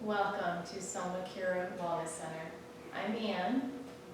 Welcome to Somakura Wellness Center. I'm Ann,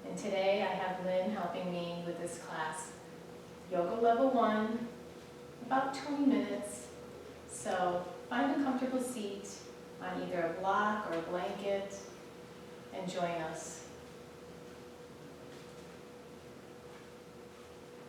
and today I have Lynn helping me with this class. Yoga level 1, about 20 minutes. So find a comfortable seat on either a block or a blanket and join us.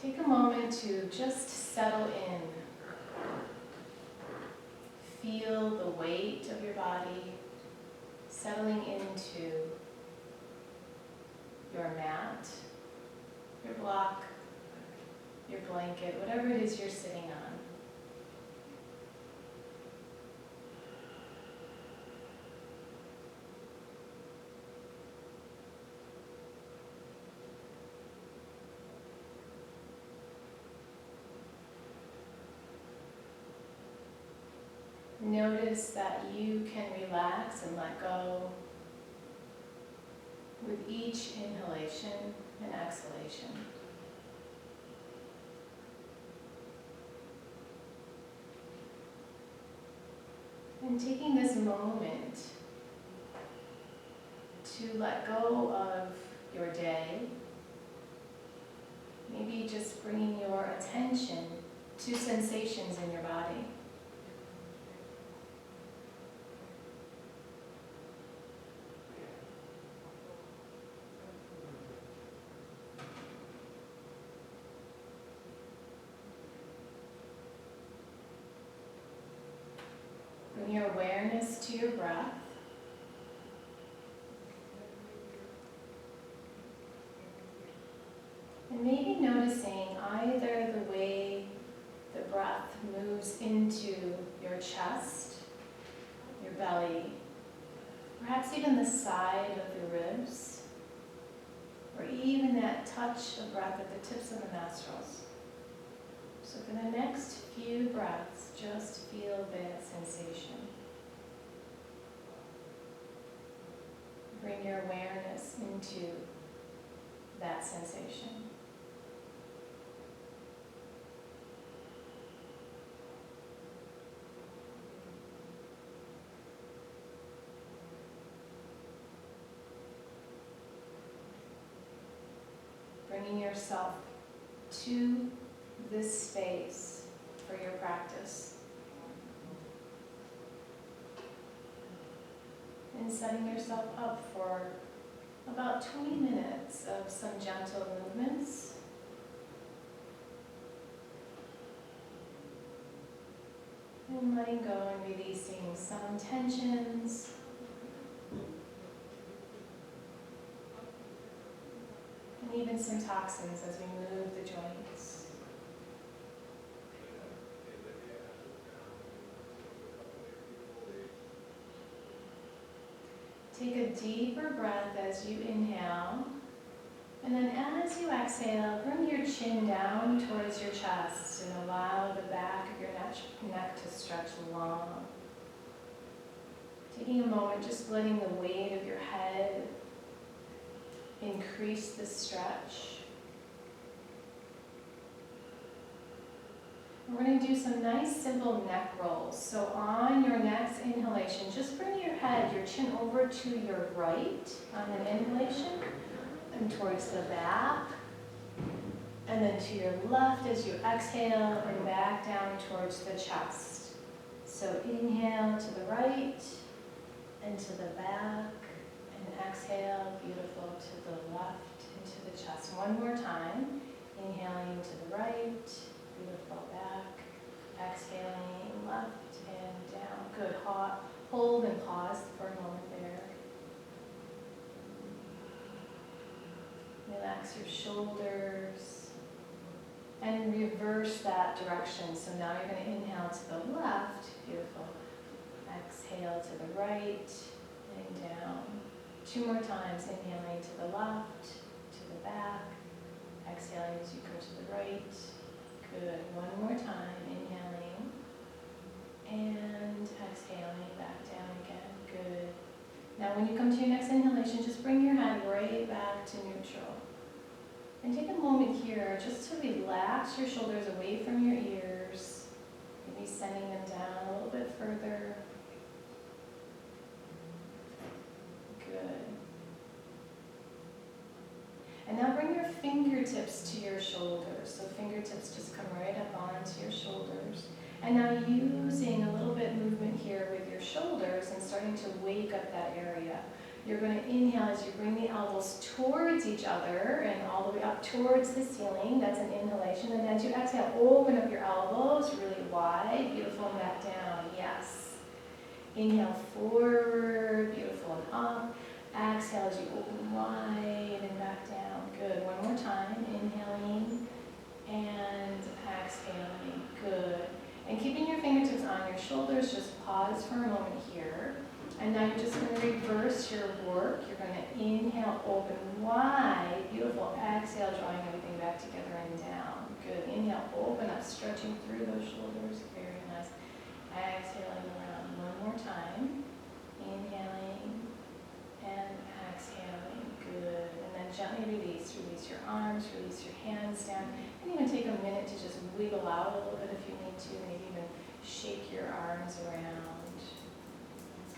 Take a moment to just settle in. Feel the weight of your body settling into your mat, your block, your blanket, whatever it is you're sitting on. Notice that you can relax and let go with each inhalation and exhalation. And taking this moment to let go of your day, maybe just bringing your attention to sensations in your body. Bring your awareness to your breath. And maybe noticing either the way the breath moves into your chest, your belly, perhaps even the side of the ribs, or even that touch of breath at the tips of the nostrils. So for the next few breaths, just feel that sensation. Bring your awareness into that sensation. Bringing yourself to this space for your practice. And setting yourself up for about 20 minutes of some gentle movements. And letting go and releasing some tensions. And even some toxins as we move the joints. Take a deeper breath as you inhale, and then as you exhale, bring your chin down towards your chest and allow the back of your neck to stretch long. Taking a moment, just letting the weight of your head increase the stretch. We're going to do some nice simple neck rolls. So on your next inhalation, just bring your head, your chin over to your right on an inhalation and towards the back. And then to your left as you exhale and back down towards the chest. So inhale to the right and to the back and exhale, beautiful, to the left and to the chest. One more time, inhaling to the right. Beautiful, back, exhaling, left and down. Good, hold and pause for a moment there. Relax your shoulders and reverse that direction. So now you're going to inhale to the left, beautiful. Exhale to the right and down. 2 more times, inhaling to the left, to the back, exhaling as you go to the right. Good. One more time, inhaling and exhaling back down again. Good. Now when you come to your next inhalation, just bring your head right back to neutral. And take a moment here just to relax your shoulders away from your ears, maybe sending them down a little bit further. fingertips to your shoulders. So fingertips just come right up onto your shoulders. And now using a little bit movement here with your shoulders and starting to wake up that area. You're going to inhale as you bring the elbows towards each other and all the way up towards the ceiling. That's an inhalation. And as you exhale, open up your elbows really wide. Beautiful, and back down. Yes. Inhale forward. Beautiful, and up. Exhale as you open wide and back down. Good. One more time. Inhaling and exhaling. Good. And keeping your fingertips on your shoulders, just pause for a moment here. And now you're just going to reverse your work. You're going to inhale, open wide. Beautiful. Exhale, drawing everything back together and down. Good. Inhale, open up, stretching through those shoulders. Very nice. Exhaling around. One more time. Inhaling and exhaling. Good. And then gently release. Release your arms, release your hands down. And even take a minute to just wiggle out a little bit if you need to. Maybe even shake your arms around.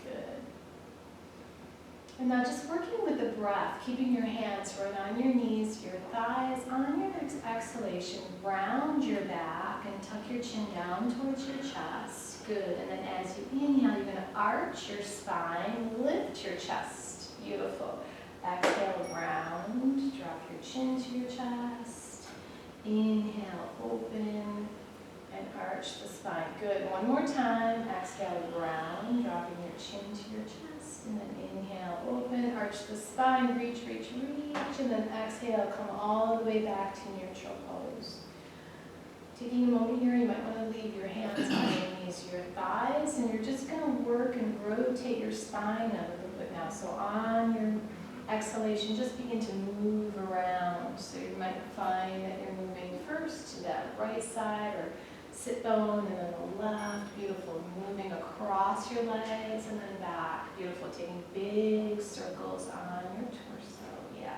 Good. And now just working with the breath, keeping your hands right on your knees, your thighs. On your next exhalation, round your back and tuck your chin down towards your chest. Good. And then as you inhale, you're going to arch your spine, lift your chest. Beautiful. Exhale, round. Drop your chin to your chest. Inhale, open. And arch the spine. Good. One more time. Exhale, round, dropping your chin to your chest. And then inhale, open, arch the spine, reach, reach, reach. And then exhale, come all the way back to neutral pose. Taking a moment here, you might want to leave your hands on your knees, your thighs, and you're just going to work and rotate your spine a little bit now. So on your exhalation, just begin to move around. So you might find that you're moving first to that right side or sit bone, and then the left. Beautiful. Moving across your legs and then back. Beautiful. Taking big circles on your torso. Yeah.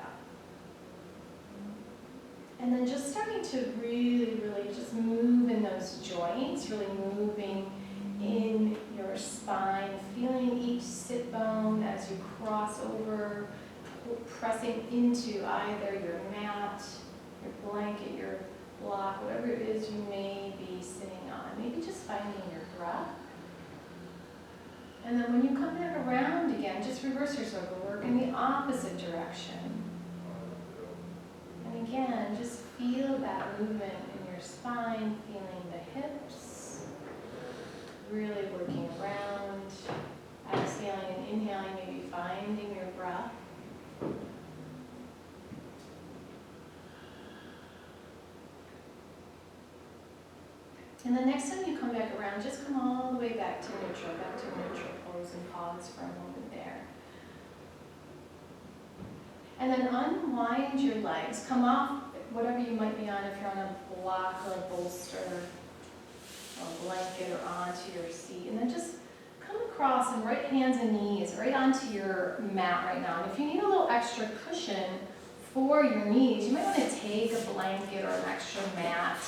And then just starting to really, really just move in those joints, really moving in your spine, feeling each sit bone as you cross over, pressing into either your mat, your blanket, your block, whatever it is you may be sitting on. Maybe just finding your breath. And then when you come back around again, just reverse your circle. Work in the opposite direction. And again, just feel that movement in your spine, feeling the hips. Really working around. Exhaling and inhaling, maybe finding your breath. And the next time you come back around, just come all the way back to neutral pose, and pause for a moment there. And then unwind your legs. Come off whatever you might be on, if you're on a block or a bolster, or a blanket, or onto your seat. And then just come across and right hands and knees right onto your mat right now. And if you need a little extra cushion for your knees, you might want to take a blanket or an extra mat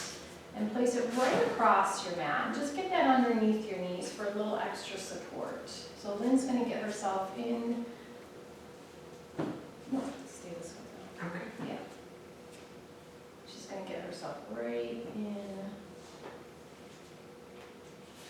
and place it right across your mat. And just get that underneath your knees for a little extra support. So Lynn's going to get herself in. No, stay this way. Okay. Yeah. She's going to get herself right in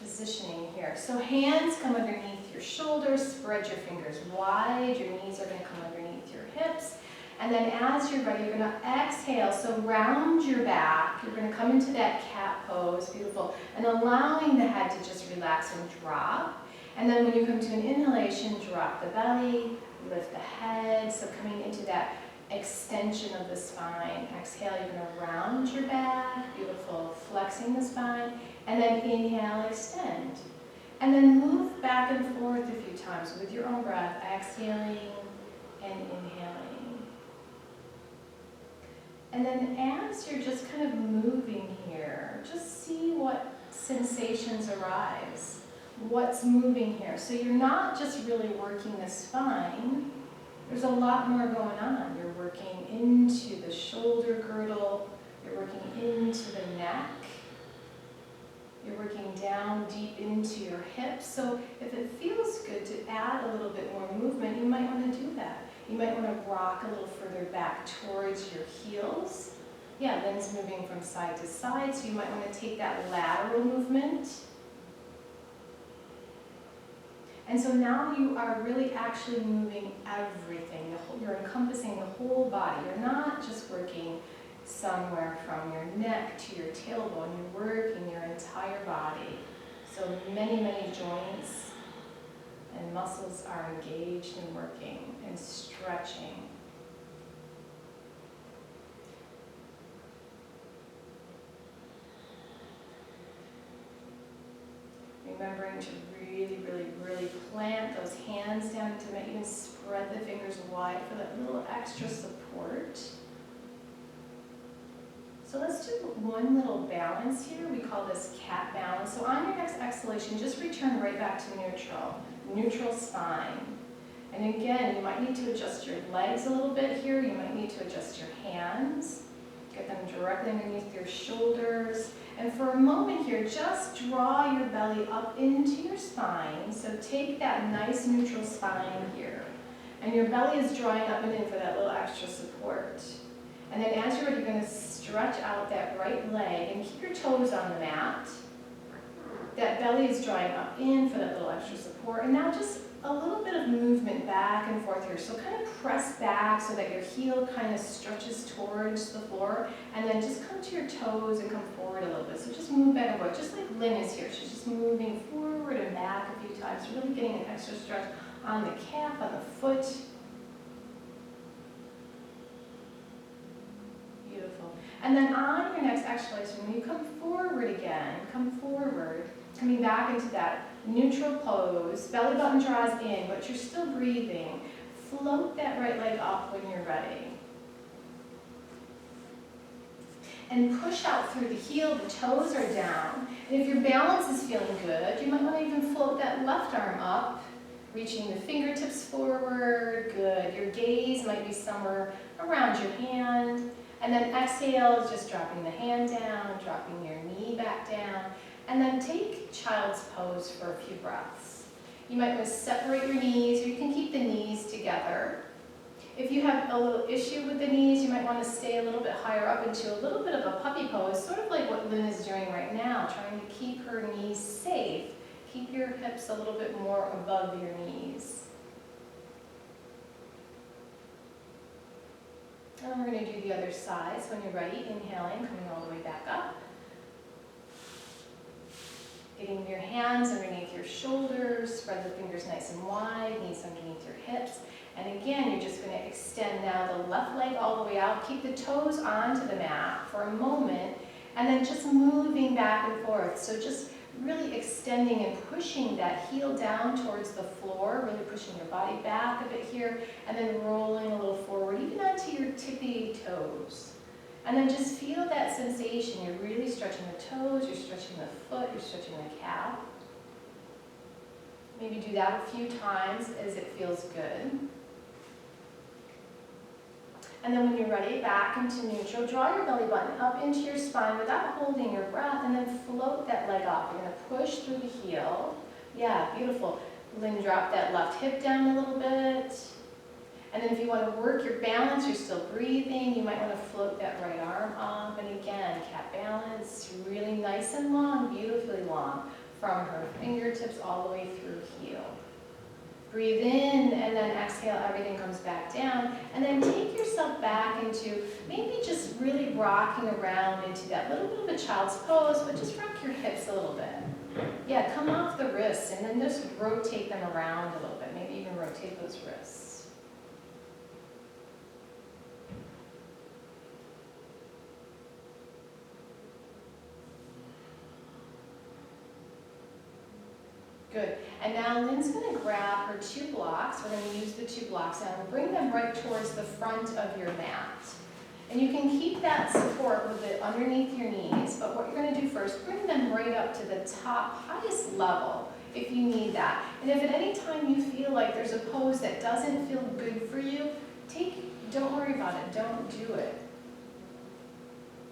positioning here. So hands come underneath your shoulders, spread your fingers wide. Your knees are going to come underneath your hips. And then as you're ready, you're going to exhale. So round your back. You're going to come into that cat pose. Beautiful. And allowing the head to just relax and drop. And then when you come to an inhalation, drop the belly, lift the head. So coming into that extension of the spine. Exhale, you're going to round your back. Beautiful. Flexing the spine. And then inhale, extend. And then move back and forth a few times with your own breath. Exhaling and inhaling. And then as you're just kind of moving here, just see what sensations arise. What's moving here? So you're not just really working the spine. There's a lot more going on. You're working into the shoulder girdle. You're working into the neck. You're working down deep into your hips. So if it feels good to add a little bit more movement, you might want to do that. You might want to rock a little further back towards your heels. Yeah, Lynn's moving from side to side, so you might want to take that lateral movement. And so now you are really actually moving everything. You're encompassing the whole body. You're not just working somewhere from your neck to your tailbone. You're working your entire body. So many, many joints and muscles are engaged and working and stretching. Remembering to really, really, really plant those hands down into the mat. Even spread the fingers wide for that little extra support. So let's do one little balance here. We call this cat balance. So on your next exhalation, just return right back to neutral. Neutral spine. And again, you might need to adjust your legs a little bit here. You might need to adjust your hands. Get them directly underneath your shoulders. And for a moment here, just draw your belly up into your spine. So take that nice neutral spine here. And your belly is drawing up and in for that little extra support. And then as you're ready, you're going to stretch out that right leg and keep your toes on the mat. That belly is drawing up in for that little extra support. And now just a little bit of movement back and forth here. So kind of press back so that your heel kind of stretches towards the floor. And then just come to your toes and come forward a little bit. So just move back and forth, just like Lynn is here. She's just moving forward and back a few times, really getting an extra stretch on the calf, on the foot. Beautiful. And then on your next exhalation, when you come forward again, come forward, coming back into that neutral pose, belly button draws in, but you're still breathing. Float that right leg up when you're ready. And push out through the heel, the toes are down. And if your balance is feeling good, you might want to even float that left arm up, reaching the fingertips forward, good. Your gaze might be somewhere around your hand. And then exhale, just dropping the hand down, dropping your knee back down. And then take child's pose for a few breaths. You might want to separate your knees, or you can keep the knees together. If you have a little issue with the knees, you might want to stay a little bit higher up into a little bit of a puppy pose, sort of like what Lynn is doing right now, trying to keep her knees safe. Keep your hips a little bit more above your knees. And we're going to do the other side. So when you're ready, inhaling, coming all the way back up. Getting your hands underneath your shoulders, spread the fingers nice and wide, knees underneath your hips. And again, you're just going to extend now the left leg all the way out. Keep the toes onto the mat for a moment, and then just moving back and forth. So just really extending and pushing that heel down towards the floor, really pushing your body back a bit here, and then rolling a little forward, even onto your tippy toes. And then just feel that sensation. You're really stretching the toes, you're stretching the foot, you're stretching the calf. Maybe do that a few times as it feels good. And then when you're ready, back into neutral, draw your belly button up into your spine without holding your breath, and then float that leg up. You're going to push through the heel. Yeah, beautiful. Then drop that left hip down a little bit. And then if you want to work your balance, you're still breathing, you might want to float that right arm up. And again, cat balance, really nice and long, beautifully long, from her fingertips all the way through heel. Breathe in, and then exhale, everything comes back down. And then take yourself back into maybe just really rocking around into that little bit of a child's pose, but just rock your hips a little bit. Yeah, come off the wrists, and then just rotate them around a little bit. Maybe even rotate those wrists. Good. And now Lynn's going to grab her 2 blocks. We're going to use the 2 blocks now and bring them right towards the front of your mat. And you can keep that support with it underneath your knees, but what you're going to do first, bring them right up to the top, highest level if you need that. And if at any time you feel like there's a pose that doesn't feel good for you, don't worry about it. Don't do it.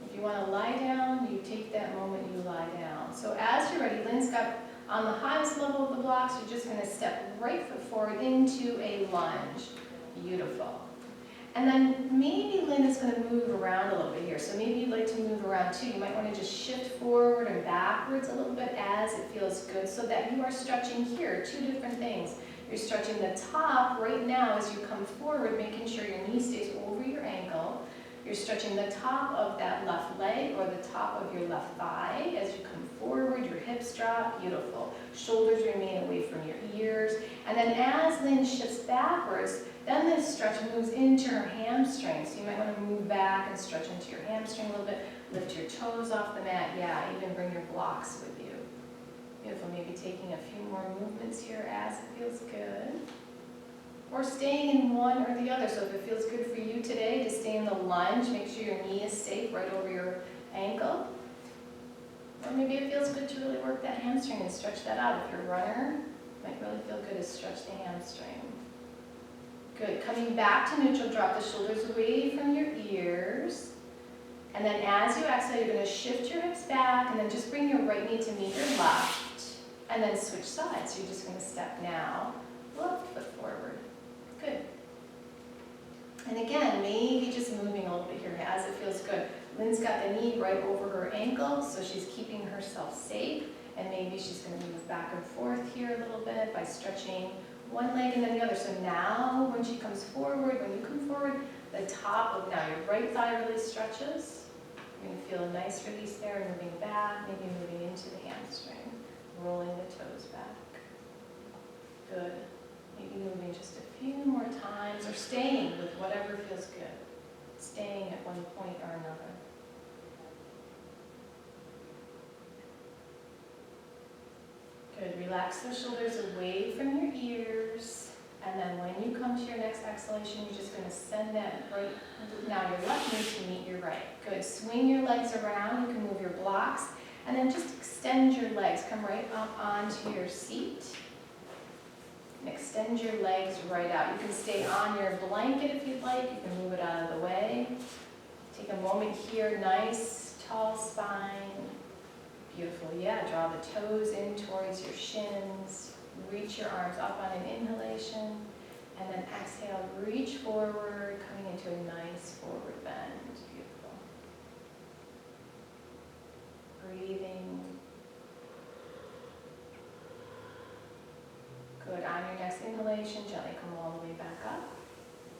If you want to lie down, you take that moment, you lie down. So as you're ready, Lynn's got on the highest level of the blocks, you're just going to step right foot forward into a lunge. Beautiful. And then maybe Lynn is going to move around a little bit here. So maybe you'd like to move around too. You might want to just shift forward and backwards a little bit as it feels good so that you are stretching here, two different things. You're stretching the top right now as you come forward, making sure your knee stays over your ankle. You're stretching the top of that left leg or the top of your left thigh as you come forward, your hips drop, beautiful. Shoulders remain away from your ears. And then as Lynn shifts backwards, then this stretch moves into her hamstring. So you might want to move back and stretch into your hamstring a little bit. Lift your toes off the mat. Yeah, even bring your blocks with you. Beautiful. Maybe taking a few more movements here as it feels good. Or staying in one or the other. So if it feels good for you today to stay in the lunge, make sure your knee is safe right over your ankle. Or maybe it feels good to really work that hamstring and stretch that out. If you're a runner, it might really feel good to stretch the hamstring. Good. Coming back to neutral, drop the shoulders away from your ears. And then as you exhale, you're going to shift your hips back and then just bring your right knee to meet your left. And then switch sides. You're just going to step now, left foot forward. Good. And again, maybe just moving a little bit here as it feels good. Lynn's got the knee right over her ankle, so she's keeping herself safe. And maybe she's going to move back and forth here a little bit by stretching one leg and then the other. So now when she comes forward, when you come forward, the top of now your right thigh really stretches. You're going to feel a nice release there, moving back, maybe moving into the hamstring, rolling the toes back. Good. Maybe moving just a few more times or staying with whatever feels good. Staying at one point or another. Good. Relax those shoulders away from your ears. And then when you come to your next exhalation, you're just going to send that right, now your left knee to meet your right. Good. Swing your legs around. You can move your blocks. And then just extend your legs. Come right up onto your seat. And extend your legs right out. You can stay on your blanket if you'd like. You can move it out of the way. Take a moment here. Nice, tall spine. Beautiful. Yeah, draw the toes in towards your shins. Reach your arms up on an inhalation. And then exhale, reach forward, coming into a nice forward bend. Beautiful. Breathing. Good. On your next inhalation, gently come all the way back up.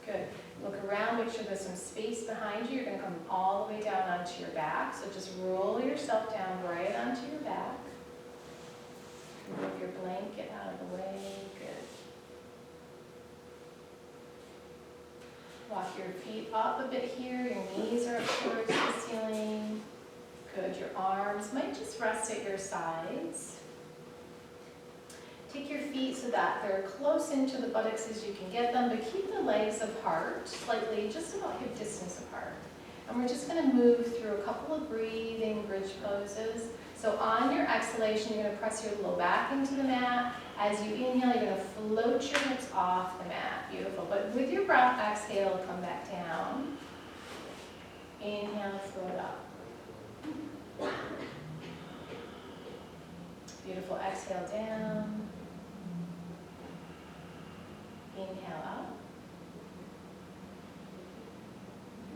Good. Look around, make sure there's some space behind you. You're going to come all the way down onto your back. So just roll yourself down right onto your back. Move your blanket out of the way. Good. Walk your feet up a bit here. Your knees are up towards the ceiling. Good. Your arms might just rest at your sides. Take your feet so that they're close into the buttocks as you can get them, but keep the legs apart, slightly, just about hip distance apart. And we're just going to move through a couple of breathing bridge poses. So on your exhalation, you're going to press your low back into the mat. As you inhale, you're going to float your hips off the mat. Beautiful. But with your breath, exhale, come back down. Inhale, float up. Beautiful. Exhale down. Inhale up.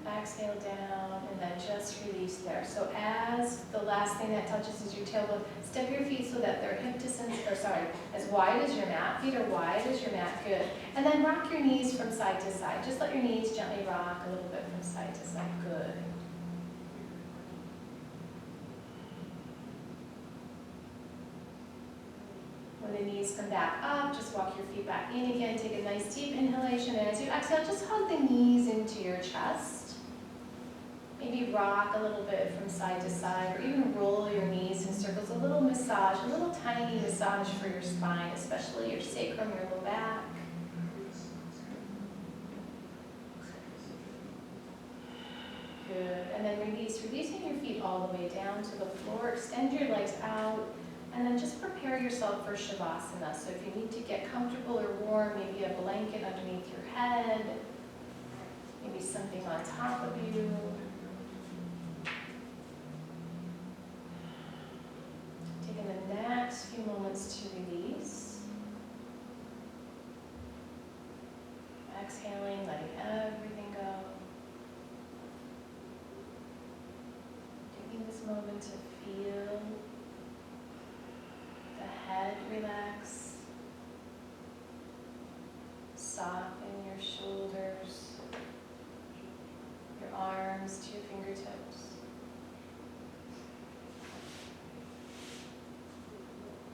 Exhale down, and then just release there. So as the last thing that touches is your tailbone, step your feet so that they're hip distance, as wide as your mat. Feet are wide as your mat. Good. And then rock your knees from side to side. Just let your knees gently rock a little bit from side to side. Good. When the knees come back up, just walk your feet back in again. Take a nice deep inhalation. And as you exhale, just hug the knees into your chest. Maybe rock a little bit from side to side, or even roll your knees in circles. A little massage, a little tiny massage for your spine, especially your sacrum, your low back. Good. And then release, releasing your feet all the way down to the floor. Extend your legs out. And then just prepare yourself for Shavasana. So if you need to get comfortable or warm, maybe a blanket underneath your head, maybe something on top of you. Taking the next few moments to release. Exhaling, letting everything go. moment to feel the head relax, soften your shoulders, your arms to your fingertips.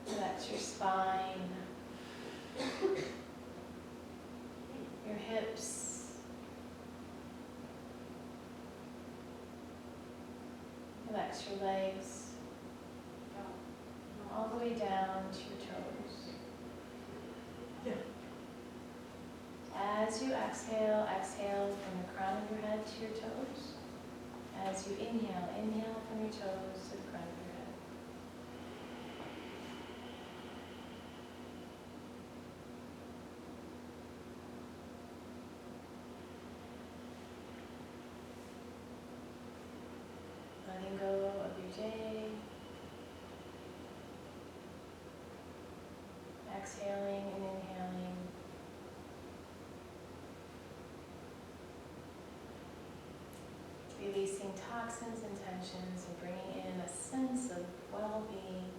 Relax your spine, your hips, relax your legs, all the way down to your toes. As you exhale, exhale from the crown of your head to your toes. As you inhale, inhale from your toes to the crown of your head. Letting go of your day. Exhaling and inhaling. Releasing toxins and tensions and bringing in a sense of well-being.